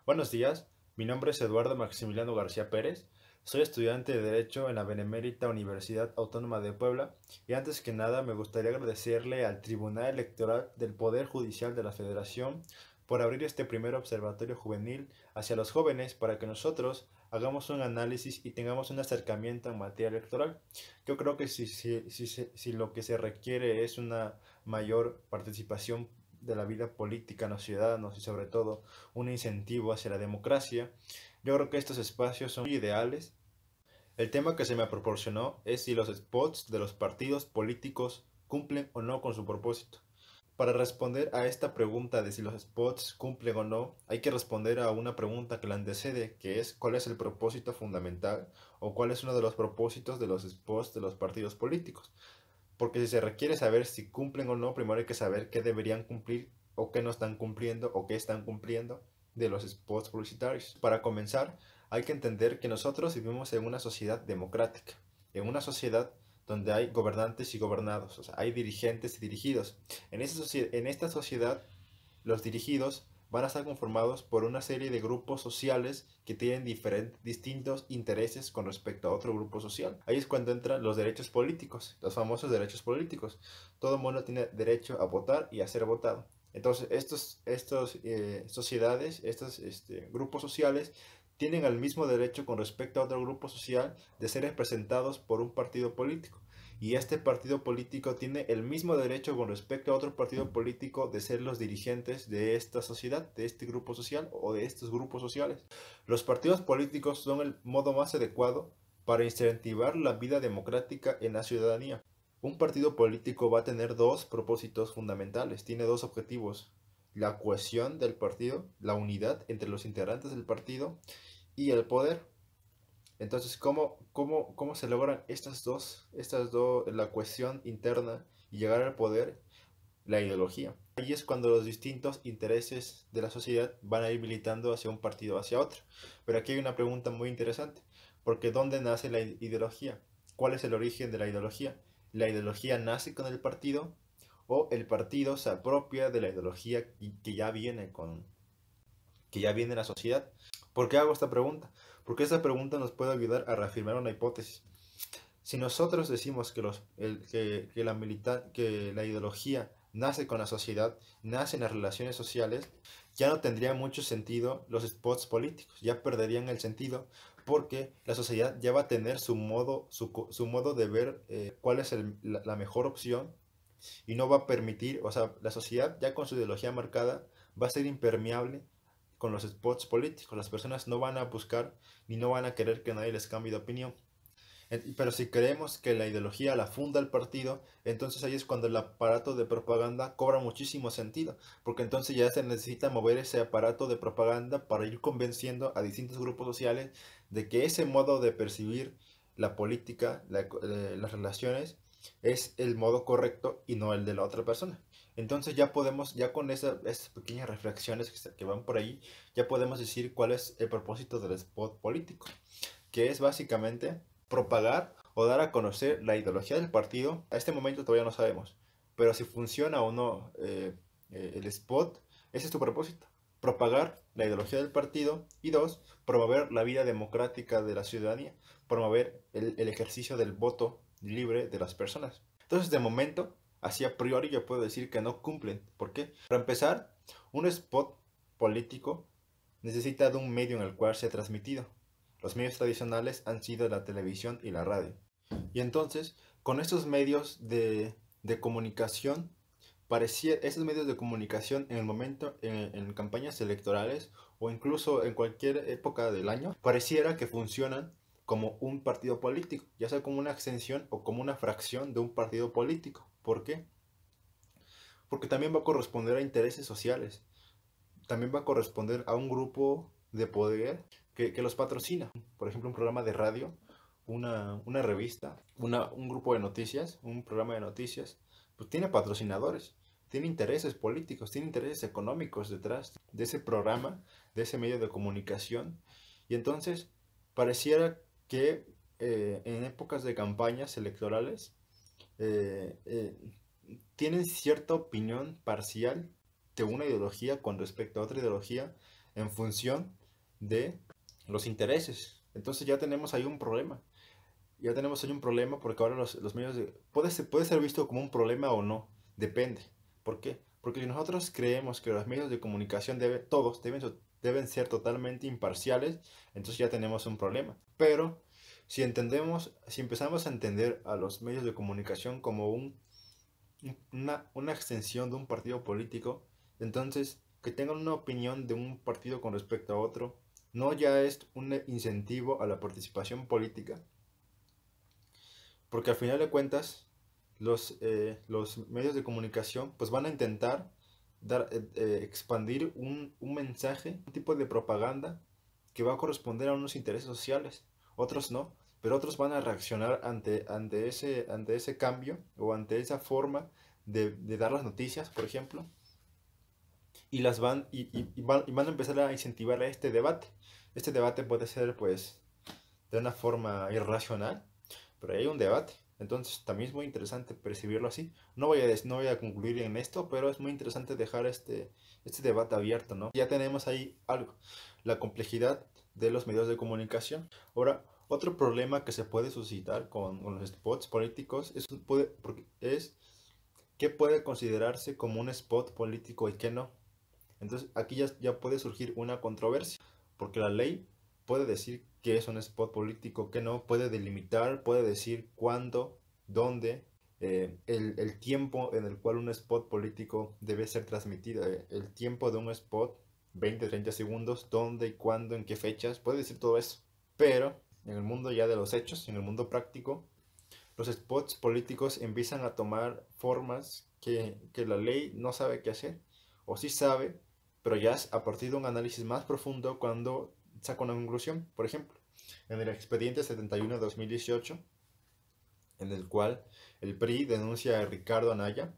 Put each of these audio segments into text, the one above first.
Buenos días, mi nombre es Eduardo Maximiliano García Pérez, soy estudiante de Derecho en la Benemérita Universidad Autónoma de Puebla y antes que nada me gustaría agradecerle al Tribunal Electoral del Poder Judicial de la Federación por abrir este primer observatorio juvenil hacia los jóvenes para que nosotros hagamos un análisis y tengamos un acercamiento en materia electoral. Yo creo que si lo que se requiere es una mayor participación de la vida política en los ciudadanos y sobre todo un incentivo hacia la democracia, yo creo que estos espacios son muy ideales. El tema que se me proporcionó es si los spots de los partidos políticos cumplen o no con su propósito. Para responder a esta pregunta de si los spots cumplen o no, hay que responder a una pregunta que la antecede, que es cuál es el propósito fundamental o cuál es uno de los propósitos de los spots de los partidos políticos. Porque si se requiere saber si cumplen o no, primero hay que saber qué deberían cumplir o qué no están cumpliendo o qué están cumpliendo de los spots publicitarios. Para comenzar, hay que entender que nosotros vivimos en una sociedad democrática, en una sociedad donde hay gobernantes y gobernados, o sea, hay dirigentes y dirigidos. En esta sociedad, los dirigidos van a estar conformados por una serie de grupos sociales que tienen distintos intereses con respecto a otro grupo social. Ahí es cuando entran los derechos políticos, los famosos derechos políticos. Todo el mundo tiene derecho a votar y a ser votado. Entonces, estos sociedades, estos grupos sociales, tienen el mismo derecho con respecto a otro grupo social de ser representados por un partido político. Y este partido político tiene el mismo derecho con respecto a otro partido político de ser los dirigentes de esta sociedad, de este grupo social o de estos grupos sociales. Los partidos políticos son el modo más adecuado para incentivar la vida democrática en la ciudadanía. Un partido político va a tener dos propósitos fundamentales, tiene dos objetivos: la cohesión del partido, la unidad entre los integrantes del partido y el poder. Entonces, ¿cómo se logran la cohesión interna y llegar al poder? La ideología. Ahí es cuando los distintos intereses de la sociedad van a ir militando hacia un partido o hacia otro. Pero aquí hay una pregunta muy interesante, porque ¿dónde nace la ideología? ¿Cuál es el origen de la ideología? ¿La ideología nace con el partido o el partido se apropia de la ideología que ya viene en la sociedad? ¿Por qué hago esta pregunta? Porque esta pregunta nos puede ayudar a reafirmar una hipótesis. Si nosotros decimos que la ideología nace con la sociedad, nace en las relaciones sociales, ya no tendría mucho sentido los spots políticos, ya perderían el sentido porque la sociedad ya va a tener su modo de ver cuál es la mejor opción y no va a permitir, o sea, la sociedad ya con su ideología marcada va a ser impermeable con los spots políticos. Las personas no van a buscar ni no van a querer que nadie les cambie de opinión. Pero si creemos que la ideología la funda el partido, entonces ahí es cuando el aparato de propaganda cobra muchísimo sentido, porque entonces ya se necesita mover ese aparato de propaganda para ir convenciendo a distintos grupos sociales de que ese modo de percibir la política, las relaciones, es el modo correcto y no el de la otra persona. Entonces ya podemos, ya con esas pequeñas reflexiones que van por ahí, ya podemos decir cuál es el propósito del spot político, que es básicamente propagar o dar a conocer la ideología del partido. A este momento todavía no sabemos, pero si funciona o no el spot, ese es tu propósito: propagar la ideología del partido, y dos, promover la vida democrática de la ciudadanía, promover el ejercicio del voto libre de las personas. Entonces, de momento, así a priori yo puedo decir que no cumplen. ¿Por qué? Para empezar, un spot político necesita de un medio en el cual sea transmitido. Los medios tradicionales han sido la televisión y la radio. Y entonces, con estos medios de comunicación, esos medios de comunicación en el momento, en campañas electorales o incluso en cualquier época del año, pareciera que funcionan como un partido político, ya sea como una extensión o como una fracción de un partido político. ¿Por qué? Porque también va a corresponder a intereses sociales, también va a corresponder a un grupo de poder que los patrocina. Por ejemplo, un programa de radio, una revista, un grupo de noticias, un programa de noticias, pues tiene patrocinadores, tiene intereses políticos, tiene intereses económicos detrás de ese programa, de ese medio de comunicación. Y entonces pareciera que en épocas de campañas electorales eh, eh, tienen cierta opinión parcial de una ideología con respecto a otra ideología, en función de los intereses. Entonces ya tenemos ahí un problema. Ya tenemos ahí un problema porque ahora los medios puede ser visto como un problema o no, depende. ¿Por qué? Porque si nosotros creemos que los medios de comunicación todos deben ser totalmente imparciales, entonces ya tenemos un problema. Pero si empezamos a entender a los medios de comunicación como una extensión de un partido político, entonces que tengan una opinión de un partido con respecto a otro, no ya es un incentivo a la participación política, porque al final de cuentas los medios de comunicación pues van a intentar expandir un mensaje, un tipo de propaganda que va a corresponder a unos intereses sociales, otros no, pero otros van a reaccionar ante ese cambio o ante esa forma de dar las noticias, por ejemplo, y van a empezar a incentivar este debate. Este debate puede ser pues de una forma irracional, pero hay un debate. Entonces también es muy interesante percibirlo así. No voy a concluir en esto, pero es muy interesante dejar este debate abierto, ¿no? Ya tenemos ahí algo, la complejidad de los medios de comunicación. Ahora, otro problema que se puede suscitar con los spots políticos es qué puede considerarse como un spot político y qué no. Entonces aquí ya puede surgir una controversia, porque la ley puede decir qué es un spot político, qué no, puede delimitar, puede decir cuándo, dónde, el tiempo en el cual un spot político debe ser transmitido, el tiempo de un spot, 20, 30 segundos, dónde y cuándo, en qué fechas, puede decir todo eso. Pero en el mundo ya de los hechos, en el mundo práctico, los spots políticos empiezan a tomar formas que la ley no sabe qué hacer, o sí sabe, pero ya es a partir de un análisis más profundo cuando saca una conclusión. Por ejemplo, en el expediente 71 de 2018, en el cual el PRI denuncia a Ricardo Anaya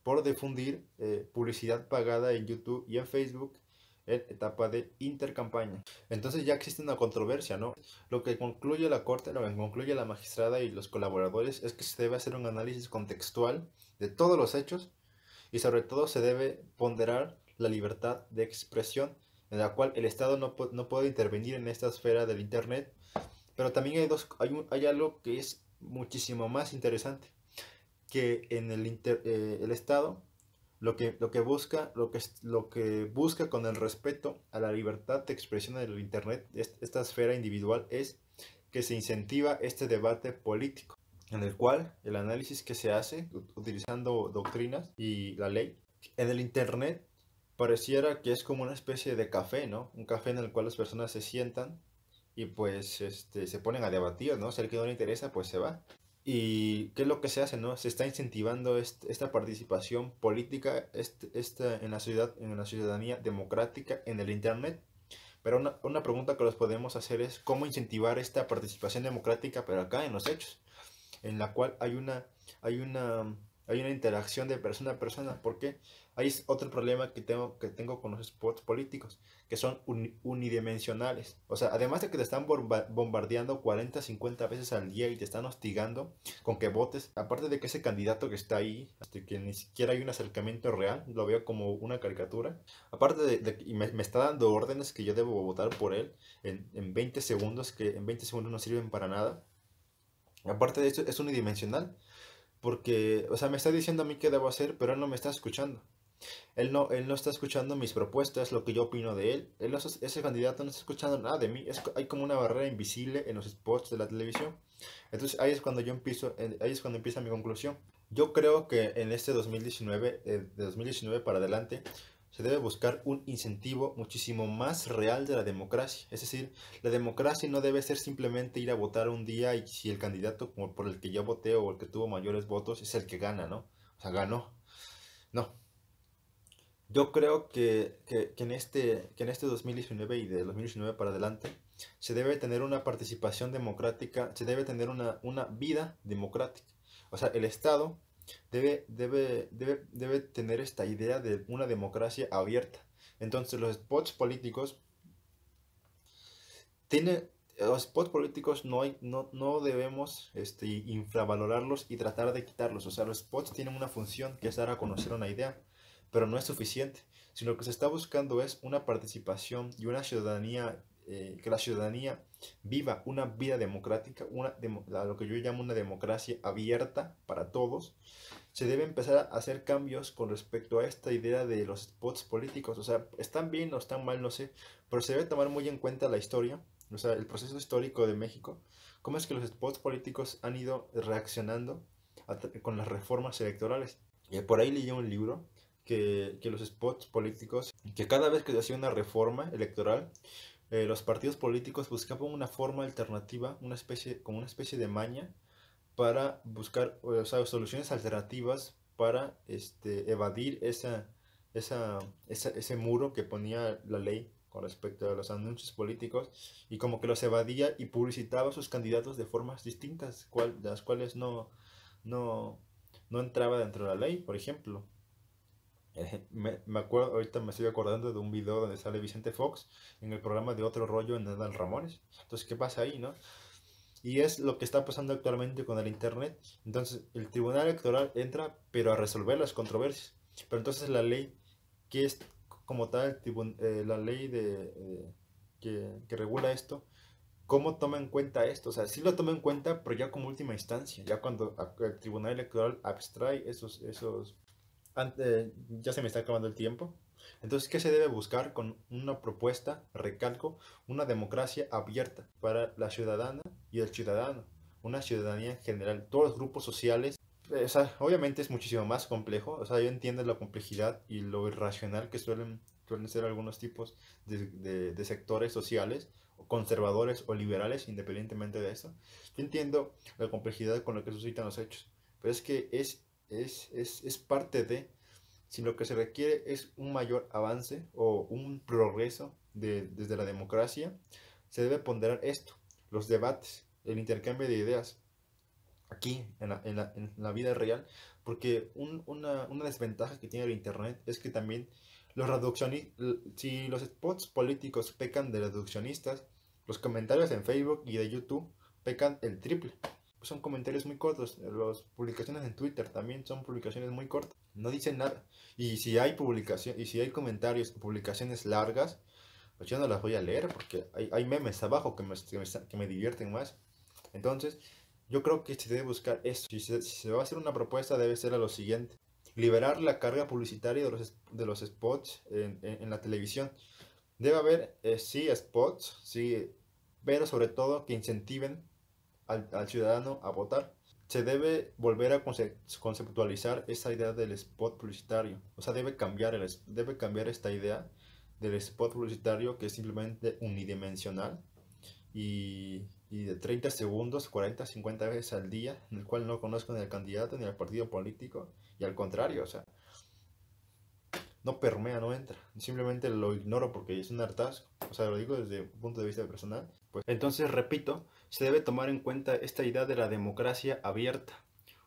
por difundir publicidad pagada en YouTube y en Facebook en etapa de intercampaña. Entonces ya existe una controversia, ¿no? Lo que concluye la corte, lo que concluye la magistrada y los colaboradores es que se debe hacer un análisis contextual de todos los hechos y sobre todo se debe ponderar la libertad de expresión, en la cual el Estado no puede intervenir en esta esfera del Internet, pero también hay algo que es muchísimo más interesante, que en el Estado lo que busca con el respeto a la libertad de expresión en el Internet, esta esfera individual, es que se incentiva este debate político, en el cual el análisis que se hace utilizando doctrinas y la ley en el Internet pareciera que es como una especie de café, ¿no? Un café en el cual las personas se sientan y pues se ponen a debatir, ¿no? Si al que no le interesa, pues se va. ¿Y qué es lo que se hace, no? Se está incentivando esta participación política en en la ciudadanía democrática en el Internet. Pero una pregunta que nos podemos hacer es cómo incentivar esta participación democrática, pero acá en los hechos, en la cual hay una, hay una interacción de persona a persona. ¿Por qué? Ahí es otro problema que tengo con los spots políticos, que son unidimensionales. O sea, además de que te están bombardeando 40, 50 veces al día y te están hostigando con que votes, aparte de que ese candidato que está ahí, que ni siquiera hay un acercamiento real, lo veo como una caricatura, aparte y me está dando órdenes que yo debo votar por él en 20 segundos, que en 20 segundos no sirven para nada. Aparte de eso, es unidimensional, porque, o sea, me está diciendo a mí qué debo hacer, pero él no me está escuchando. Él no está escuchando mis propuestas, lo que yo opino de él. Ese candidato no está escuchando nada de mí. Hay como una barrera invisible en los spots de la televisión. Entonces ahí es cuando ahí es cuando empieza mi conclusión. Yo creo que en este 2019, de 2019 para adelante, se debe buscar un incentivo muchísimo más real de la democracia. Es decir, la democracia no debe ser simplemente ir a votar un día y si el candidato por el que yo voté o el que tuvo mayores votos es el que gana, ¿no? O sea, ganó. No. Yo creo que en este 2019 y de 2019 para adelante se debe tener una participación democrática, se debe tener una vida democrática. O sea, el Estado debe tener esta idea de una democracia abierta. Entonces los spots políticos no debemos infravalorarlos y tratar de quitarlos. O sea, los spots tienen una función que es dar a conocer una idea, pero no es suficiente. sino lo que se está buscando es una participación y una ciudadanía, que la ciudadanía viva una vida democrática, lo que yo llamo una democracia abierta para todos. Se debe empezar a hacer cambios con respecto a esta idea de los spots políticos. O sea, están bien o están mal, no sé, pero se debe tomar muy en cuenta la historia, o sea, el proceso histórico de México, cómo es que los spots políticos han ido reaccionando con las reformas electorales. Y por ahí leí un libro que los spots políticos, que cada vez que se hacía una reforma electoral, los partidos políticos buscaban una forma alternativa, como una especie de maña para buscar, o sea, soluciones alternativas para evadir ese muro que ponía la ley con respecto a los anuncios políticos, y como que los evadía y publicitaba a sus candidatos de formas distintas, las cuales no, no entraba dentro de la ley. Por ejemplo, me acuerdo, ahorita me estoy acordando de un video donde sale Vicente Fox en el programa de Otro Rollo en Adal Ramones. Entonces, ¿qué pasa ahí, no? Y es lo que está pasando actualmente con el Internet. Entonces, el Tribunal Electoral entra, pero a resolver las controversias. Pero entonces la ley, que es como tal, la ley que regula esto, ¿cómo toma en cuenta esto? O sea, sí lo toma en cuenta, pero ya como última instancia, ya cuando el Tribunal Electoral abstrae ya se me está acabando el tiempo. Entonces, ¿qué se debe buscar con una propuesta? Recalco, una democracia abierta para la ciudadana y el ciudadano, una ciudadanía en general, todos los grupos sociales. O sea, obviamente es muchísimo más complejo. O sea, yo entiendo la complejidad y lo irracional que suelen ser algunos tipos de sectores sociales, o conservadores o liberales, independientemente de eso. Yo entiendo la complejidad con la que suscitan los hechos, pero es que es parte de, si lo que se requiere es un mayor avance o un progreso desde la democracia, se debe ponderar esto, los debates, el intercambio de ideas, aquí en la vida real, porque una desventaja que tiene el Internet es que también si los spots políticos pecan de reduccionistas, los comentarios en Facebook y de YouTube pecan el triple. Son comentarios muy cortos. Las publicaciones en Twitter también son publicaciones muy cortas, no dicen nada. Y si hay comentarios o publicaciones largas, pues yo no las voy a leer porque hay memes abajo que me divierten más. Entonces, yo creo que se debe buscar esto. Si se va a hacer una propuesta, debe ser a lo siguiente: liberar la carga publicitaria de los spots en la televisión. Debe haber, sí, spots, sí, pero sobre todo que incentiven al ciudadano a votar. Se debe volver a conceptualizar esa idea del spot publicitario. O sea, debe cambiar esta idea del spot publicitario, que es simplemente unidimensional y de 30 segundos, 40, 50 veces al día, en el cual no conozco ni al candidato ni al partido político, y al contrario, o sea, no permea, no entra, simplemente lo ignoro porque es un hartazgo. O sea, lo digo desde un punto de vista personal. Pues entonces, repito, se debe tomar en cuenta esta idea de la democracia abierta,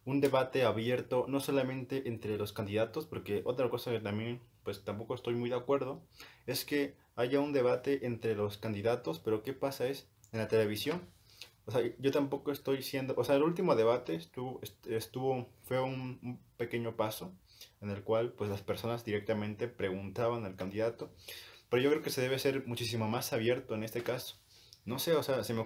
un debate abierto no solamente entre los candidatos, porque otra cosa que también pues tampoco estoy muy de acuerdo es que haya un debate entre los candidatos, pero ¿qué pasa es en la televisión? O sea, yo tampoco estoy siendo, o sea, el último debate fue un pequeño paso en el cual pues las personas directamente preguntaban al candidato, pero yo creo que se debe ser muchísimo más abierto en este caso. No sé, o sea, se me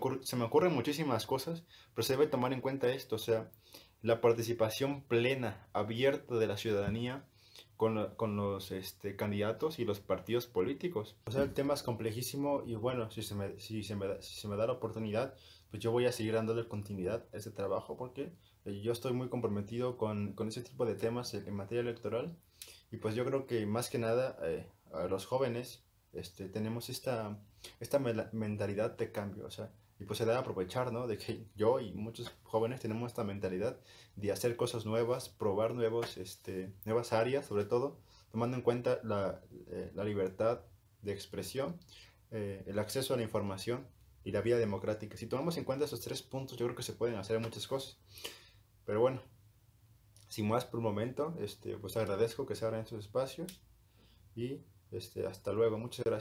ocurren muchísimas cosas, pero se debe tomar en cuenta esto, o sea, la participación plena, abierta de la ciudadanía con los candidatos y los partidos políticos. O sea, el tema es complejísimo y bueno, si se me da la oportunidad, pues yo voy a seguir dándole continuidad a este trabajo porque yo estoy muy comprometido con ese tipo de temas en materia electoral, y pues yo creo que más que nada a los jóvenes tenemos esta mentalidad de cambio, o sea, y pues se debe aprovechar, ¿no? De que yo y muchos jóvenes tenemos esta mentalidad de hacer cosas nuevas, probar nuevas áreas, sobre todo, tomando en cuenta la libertad de expresión, el acceso a la información y la vida democrática. Si tomamos en cuenta esos tres puntos, yo creo que se pueden hacer muchas cosas. Pero bueno, sin más por un momento, pues agradezco que se abran estos espacios y hasta luego. Muchas gracias.